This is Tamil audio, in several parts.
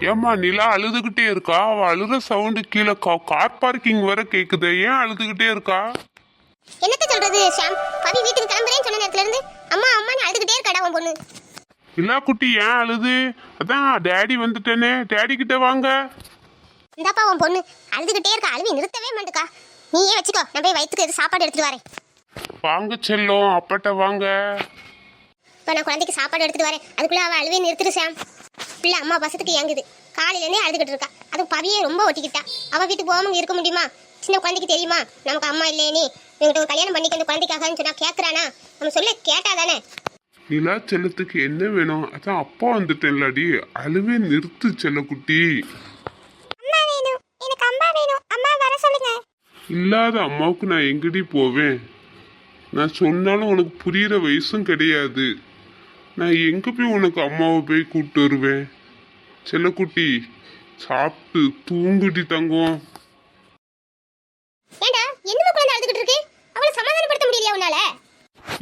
ஏம்மா நிலா அழுதுகிட்டே இருக்கா? அவ அழுற சவுண்டு கீழே கார் பார்க்கிங் வர கேக்குது. ஏன் அழுதுகிட்டே இருக்கா? என்னத்த சொல்றது ஷாம், பவி வீட்டுக்கு கிளம்புறேன்னு சொன்ன நேரத்துல இருந்து அம்மா அம்மான்னு அழுதுகிட்டே இருக்காடா உன் பொண்ணு. நிலா குட்டி ஏன் அழுது? அதான் டேடி வந்துட்டேனே, டேடி கிட்ட வாங்க. இந்தாப்பா உன் பொண்ணு அழுதுகிட்டே இருக்கா, அழுவி நிறுத்தவே மாட்டுக்கா. நீயே வச்சுக்கோ, நான் போய் வயிற்றுக்கு சாப்பாடு எடுத்துட்டு வரேன். வாங்க செல்லம், அப்பட்ட வாங்க. இப்போ நான் குழந்தைக்கு சாப்பாடு எடுத்துட்டு வரேன், அதுக்குள்ள அவள் அழுவே நிறுத்துரு ஷாம். பிள்ளை அம்மா பசத்துக்கு இயங்குது, காலையிலேருந்தே அழுதுகிட்டு இருக்கா. அது பவியே ரொம்ப ஒட்டிக்கிட்டா. அவள் வீட்டுக்கு போகாம இருக்க முடியுமா? சின்ன குழந்தைக்கு தெரியுமா நமக்கு அம்மா இல்லையே? நீ இவங்கிட்ட ஒரு கல்யாணம் பண்ணிக்க அந்த குழந்தைக்காகன்னு சொன்னா கேட்குறானா? நம்ம சொல்ல கேட்டா தானே. நிலா செல்லத்துக்கு என்ன வேணும்? அதான் அப்பா வந்துட்டேன்லாடி, அழுவே நிறுத்து செல்லக்குட்டி. அம்மா வேணும், எனக்கு அம்மா வேணும், அம்மா வர சொல்லுங்க. இல்லாத அம்மாவுக்கு நான் எங்கடி போவேன்? நான் சொன்னாலும் உனக்கு புரியுற வயசும் கிடையாது. நான் எங்க போய் உனக்கு அம்மாவை போய் கூப்பிட்டு வருவேன்? செல்லக்குட்டி சாப்பிட்டு தூங்குடி தங்கம். ஏண்டா என்னமா குழந்தை அழுதுகிட்டு இருக்கு? அவளை சமாதானப்படுத்த முடியலையா உன்னால?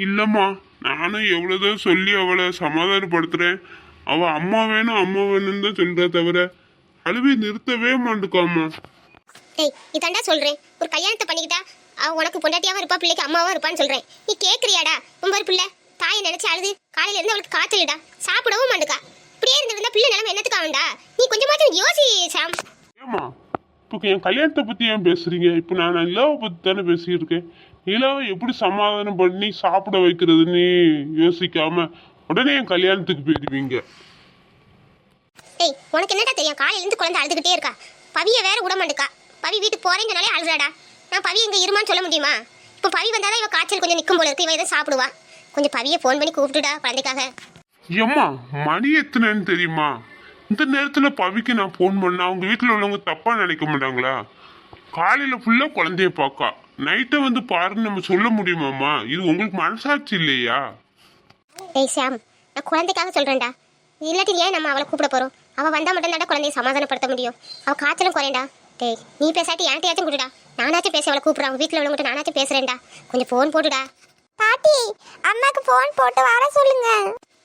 இல்லம்மா, நானும் எவ்வளவுதான் சொல்லி அவளை சமாதானப்படுத்துறேன். அவ அம்மா வேணும் அம்மா வேணும்னு தான் சொல்றா தவிர அழுவே நிறுத்தவே மாட்டுக்காமா. டேய் இதாண்டா சொல்றேன், ஒரு கல்யாணத்தை பண்ணிக்கிட்டா அவ உனக்கு பொண்டாட்டியாவும் இருப்பா, பிள்ளைக்கு அம்மாவும் இருப்பான்னு சொல்றேன். நீ கேட்குறியாடா? ரொம்ப பிள்ளை தாயை நினைச்சு அழுது காலையில இருந்து அவளுக்கு காய்ச்சலுடா, சாப்பிடவும் மாட்டுக்கா. இப்படியே இருந்திருந்தா பிள்ளை நிலைமை என்னத்துக்கு ஆகும்டா? நீ கொஞ்சமாச்சும் யோசி சாம். ஏமா இப்போ என் கல்யாணத்தை பத்தி ஏன் பேசுறீங்க? இப்போ நான் நிலாவை பத்தி தானே பேசியிருக்கேன். நிலாவை எப்படி சமாதானம் பண்ணி சாப்பிட வைக்கிறதுன்னு யோசிக்காம உடனே என் கல்யாணத்துக்கு போயிடுவீங்க. டேய் உனக்கு என்னடா தெரியும்? காலையில இருந்து குழந்தை அழுதுகிட்டே இருக்கா, பவிய வேற விட மாட்டுக்கா. பவி வீட்டுக்கு போறேங்கனாலே அழுறாடா. நான் பவி எங்க இருமான்னு சொல்ல முடியுமா? இப்போ பவி வந்தாதான் இவ காய்ச்சல் கொஞ்சம் நிற்கும் போல இருக்கு, இவ எதை சாப்பிடுவா. கொஞ்சம் பவியை ஃபோன் பண்ணி கூப்பிட்டுடா குழந்தைக்காக. ஏம்மா மணி எத்தனைன்னு தெரியுமா? இந்த நேரத்துல பவிக்கு நான் ஃபோன் பண்ணா அவங்க வீட்டில் உள்ளவங்க தப்பா நினைக்க மாட்டாங்களா? காலையில ஃபுல்லா குழந்தைய பார்க்கா, நைட்டை வந்து பாருன்னு நம்ம சொல்ல முடியுமாம்மா? இது உங்களுக்கு மனசாட்சி இல்லையா? டேய் சாம், நான் குழந்தைக்காக சொல்றேன்டா. இல்லாட்டி ஏன் நம்ம அவளை கூப்பிட போறோம்? அவ வந்தா மட்டும் தான்டா குழந்தைய சமாதானப்படுத்த முடியும். அவ காய்ச்சலும் குறையண்டா. டேய் நீ பேசாட்டி என்கிட்டயாச்சும் கூடுடா, நானாச்சும் பேச அவளை கூப்பிடுறேன். அவங்க வீட்டில் உள்ளவங்ககிட்ட நானாச்சும் பேசுறேன்டா. கொஞ்சம் ஃபோன் போட்டுடா. பாட்டி அம்மாக்கு ஃபோன் போட்டு வர சொல்லுங்க.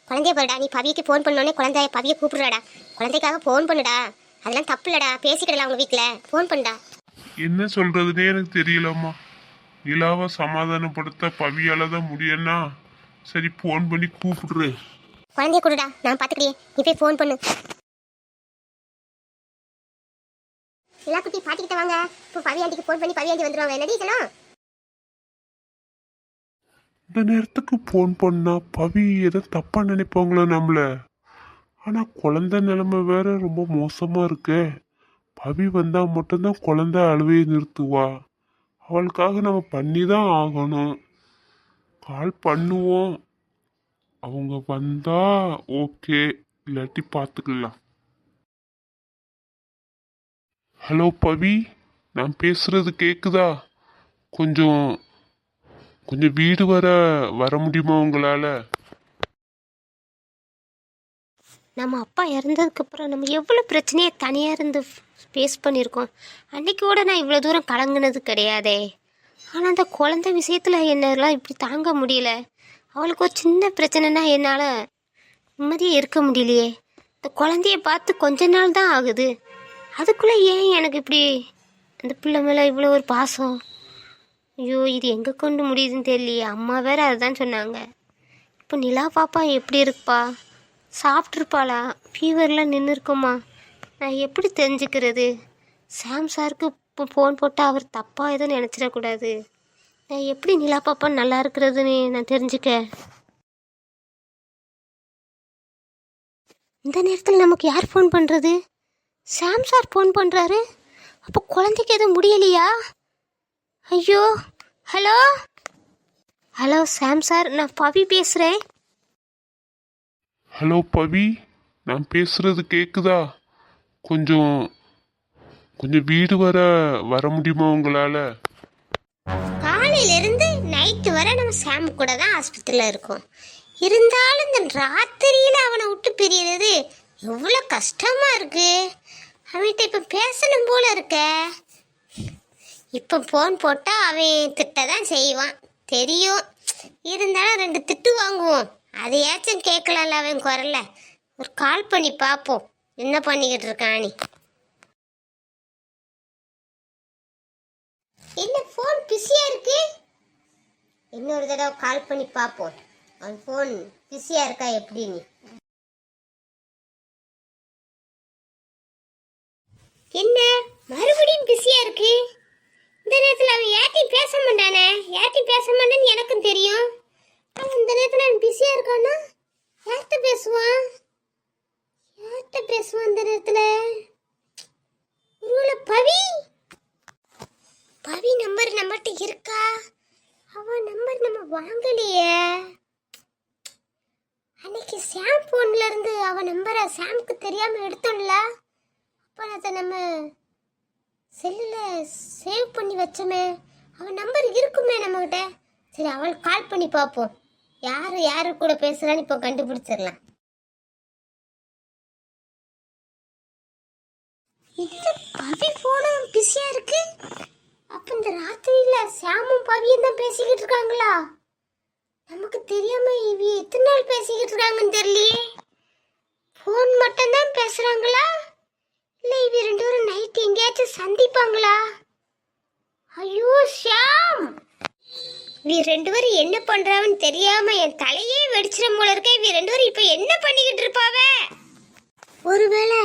குழந்தைய பாருடா, நீ பவிக்கு ஃபோன் பண்ணோடனே குழந்தைய பவியை கூப்பிடுறாடா. குழந்தைக்காக ஃபோன் பண்ணுடா, அதெல்லாம் தப்பு இல்லடா. பேசிக்கிடலாம் அவங்க வீட்டில், ஃபோன் பண்ணுடா. என்ன சொல்றதுன்னே எனக்கு தெரியலம்மா. நிலாவை சமாதானப்படுத்த பவியால தான் முடியும்னா சரி ஃபோன் பண்ணி கூப்பிடுறேன். குழந்தைய கூடுடா, நான் பார்த்துக்கிறியே, நீ போய் ஃபோன் பண்ணு. எல்லா குட்டி பாட்டிக்கிட்ட வாங்க. இப்போ பவி ஆண்டிக்கு ஃபோன் பண்ணி பவி ஆண்டி வந்துடுவாங்க. என்னடி இதெல்லாம்? இந்த நேரத்துக்கு ஃபோன் பண்ணா பவி எதோ தப்பா நினைப்பாங்களோ நம்மள. ஆனா குழந்தை நிலைமை வேற ரொம்ப மோசமா இருக்கே. பவி வந்தா மட்டும்தான் குழந்தை அழுவையை நிறுத்துவா. அவளுக்காக நம்ம பண்ணி தான் ஆகணும். கால் பண்ணுவோம், அவங்க வந்தா ஓகே, இல்லாட்டி பார்த்துக்கலாம். ஹலோ பவி, நான் பேசுறது கேக்குதா? கொஞ்சம் கொஞ்சம் வீடு வர முடியுமா உங்களால? நம்ம அப்பா இறந்ததுக்கப்புறம் நம்ம எவ்வளோ பிரச்சனையை தனியாக இருந்து ஃபேஸ் பண்ணியிருக்கோம். அன்றைக்கி கூட நான் இவ்வளோ தூரம் கலங்குனது கிடையாதே. ஆனால் அந்த குழந்தை விஷயத்தில் என்னால் இப்படி தாங்க முடியல. அவளுக்கு ஒரு சின்ன பிரச்சனைனா என்னால் நிம்மதியாக இருக்க முடியலையே. இந்த குழந்தைய பார்த்து கொஞ்ச நாள் தான் ஆகுது, அதுக்குள்ளே ஏன் எனக்கு இப்படி அந்த பிள்ளை மேலே இவ்வளோ ஒரு பாசம்? ஐயோ இது எங்கே கொண்டு முடியுதுன்னு தெரியலையே. அம்மா வேறு அதுதான் சொன்னாங்க. இப்போ நிலா பாப்பா எப்படி இருப்பா? சாப்பிட்ருப்பாளா? ஃபீவர்லாம் நின்று இருக்குமா? நான் எப்படி தெரிஞ்சுக்கிறது? சாம் சாருக்கு இப்போ ஃபோன் போட்டால் அவர் தப்பாக எதுவும் நினச்சிடக்கூடாது. நான் எப்படி நிலா பாப்பா நல்லா இருக்கிறதுன்னு நான் தெரிஞ்சுக்க? இந்த நேரத்தில் நமக்கு யார் ஃபோன் பண்ணுறது? சாம் சார் ஃபோன் பண்ணுறாரு. அப்போ குழந்தைக்கு எதுவும் முடியலையா? ஐயோ, ஹலோ ஹலோ சாம் சார், நான் பவி பேசுகிறேன். ஹலோ பவி, நான் பேசுறது கேக்குதா? கொஞ்சம் கொஞ்சம் வீடு வர முடியுமா உங்களால? காலையில இருந்து நைட்டு வரை நம்ம சாம் கூட தான் ஆஸ்பத்திரியில் இருக்கோம். இருந்தாலும் இந்த ராத்திரியில் அவனை விட்டு பிரியறது எவ்வளோ கஷ்டமா இருக்கு. அவன்கிட்ட இப்போ பேசணும் போல இருக்க. இப்போ ஃபோன் போட்டால் அவன் திட்ட தான் செய்வான் தெரியும். இருந்தாலும் 2 திட்டு வாங்குவோம், அதையாச்சும் கேட்கலாம்ல அவன் குரல்ல. ஒரு கால் பண்ணி பார்ப்போம், என்ன பண்ணிக்கிட்டு இருக்கான் நீ? என்ன ஃபோன் பிஸியா இருக்கு? இன்னொரு தடவை கால் பண்ணி பார்ப்போம் அவன் ஃபோன் பிஸியா இருக்கா எப்படின்னு. என்ன மறுபடியும் பிஸியா இருக்கு? இந்த நேரத்தில் அவன் யார்ட்டையும் பேச மாட்டானே, யார்ட்டையும் பேச மாட்டேன்னு எனக்கும் தெரியும். அவன் இந்த நேரத்தில் அவன் பிஸியா இருக்கானா? யார்கிட்ட பேசுவான்? யார்கிட்ட பேசுவான் இந்த நேரத்தில்? ஒருவேளை பவி நம்பர் நம்மகிட்ட இருக்கா? அவன் நம்பர் நம்ம வாங்கலையே. அன்னைக்கு சாம் போன்ல இருந்து அவன் நம்பரை சாமுக்கு தெரியாம எடுத்தோம்ல, அப்போ அதை நம்ம செல்லுல சேவ் பண்ணி வச்சோமே, அவன் நம்பர் இருக்குமே நம்மகிட்ட. சரி, அவள் கால் பண்ணி பார்ப்போம். யாரு கூட பேசுறான்னு இப்போ கண்டுபிடிச்சிடலாம். இந்த பவி போனும் பிஸியா இருக்கு. அப்ப இந்த ராத்திரியில சாமும் பவியும் தான் பேசிக்கிட்டு இருக்காங்களா? நமக்கு தெரியாம இவ எத்தனை நாள் பேசிக்கிட்டு இருக்காங்கன்னு தெரியலையே. போன் மட்டும் தான் பேசுறாங்களா, இல்ல இவ ரெண்டு பேரும் நைட் எங்கேயாச்சும் சந்திப்பாங்களா? ஐயோ ஷாம், இவ ரெண்டு பேரும் என்ன பண்றாங்கன்னு தெரியாம என் தலையே வெடிச்சிட போல இருக்க. இவ ரெண்டு பேரும் இப்ப என்ன பண்ணிக்கிட்டு இருப்பாவ? ஒருவேளை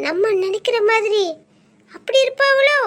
நம்ம நினைக்கிற மாதிரி அப்படி இருப்பாவளோ?